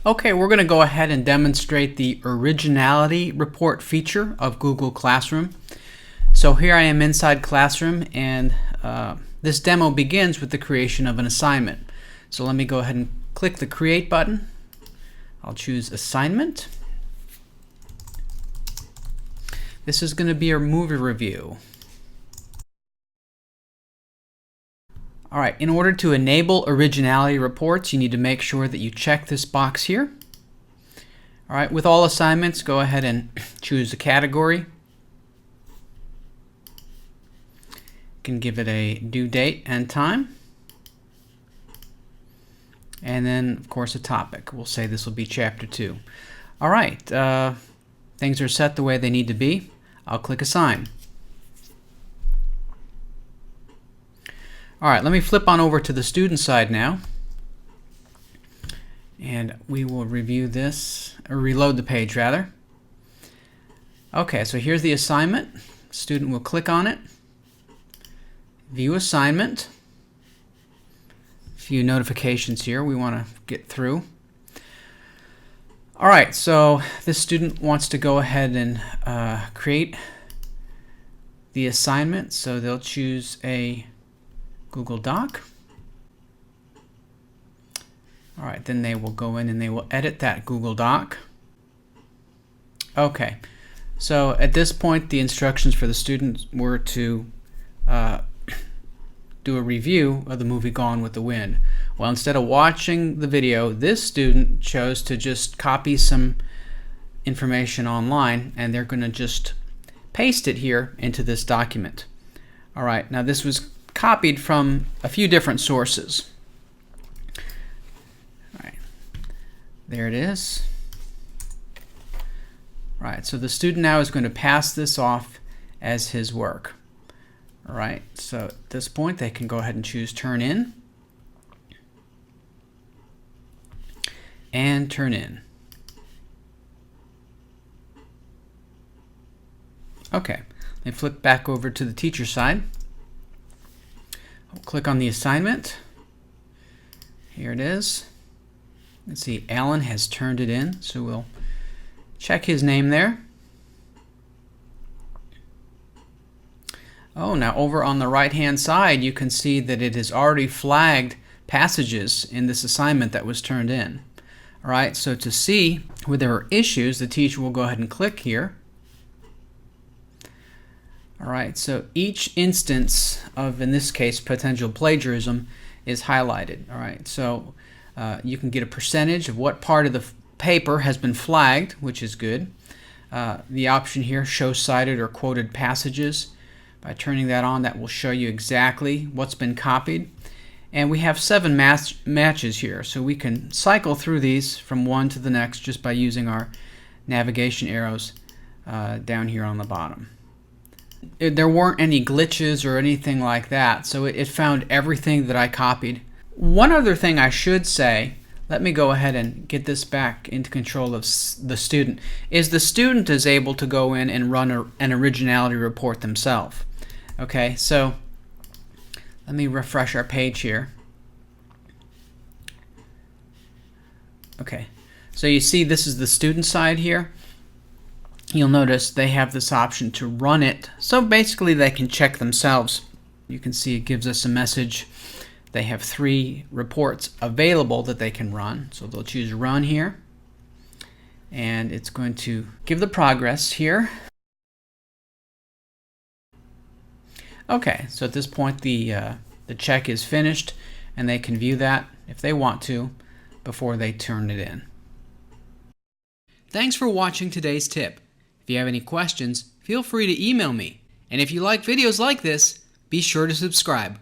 Okay, we're going to go ahead and demonstrate the Originality Report feature of Google Classroom. So here I am inside Classroom, and this demo begins with the creation of an assignment. So let me go ahead and click the Create button. I'll choose Assignment. This is going to be a movie review. Alright, in order to enable Originality Reports, you need to make sure that you check this box here. Alright, with all assignments, go ahead and choose a category. You can give it a due date and time. And then, of course, a topic. We'll say this will be Chapter 2. Alright, things are set the way they need to be. I'll click Assign. Alright, let me flip on over to the student side now, and we will review this, or reload the page rather. Okay, so here's the assignment. Student will click on it, view assignment. A few notifications here we want to get through. Alright, so this student wants to go ahead and create the assignment, so they'll choose a Google Doc. Alright, then they will go in and they will edit that Google Doc. Okay, so at this point the instructions for the students were to do a review of the movie Gone with the Wind. Well, instead of watching the video, this student chose to just copy some information online, and they're going to just paste it here into this document. Alright, now this was copied from a few different sources. Alright, there it is. Alright, so the student now is going to pass this off as his work. Alright, so at this point they can go ahead and choose Turn In and Turn In. Okay, they flip back over to the teacher side. I'll click on the assignment. Here it is. Let's see, Alan has turned it in, so we'll check his name there. Oh, now over on the right hand side you can see that it has already flagged passages in this assignment that was turned in. Alright, so to see where there are issues, the teacher will go ahead and click here. Alright, so each instance of, in this case, potential plagiarism is highlighted. Alright, so you can get a percentage of what part of the paper has been flagged, which is good. The option here, Show Cited or Quoted Passages. By turning that on, that will show you exactly what's been copied. And we have 7 matches here, so we can cycle through these from one to the next just by using our navigation arrows down here on the bottom. There weren't any glitches or anything like that, so it found everything that I copied. One other thing I should say, let me go ahead and get this back into control of the student, is the student is able to go in and run an originality report themselves. Okay, so let me refresh our page here. Okay, so you see this is the student side here. You'll notice they have this option to run it, so basically they can check themselves. You can see it gives us a message. They have 3 reports available that they can run, so they'll choose Run here, and it's going to give the progress here. Okay, so at this point the check is finished, and they can view that if they want to before they turn it in. Thanks for watching today's tip. If you have any questions, feel free to email me. And if you like videos like this, be sure to subscribe.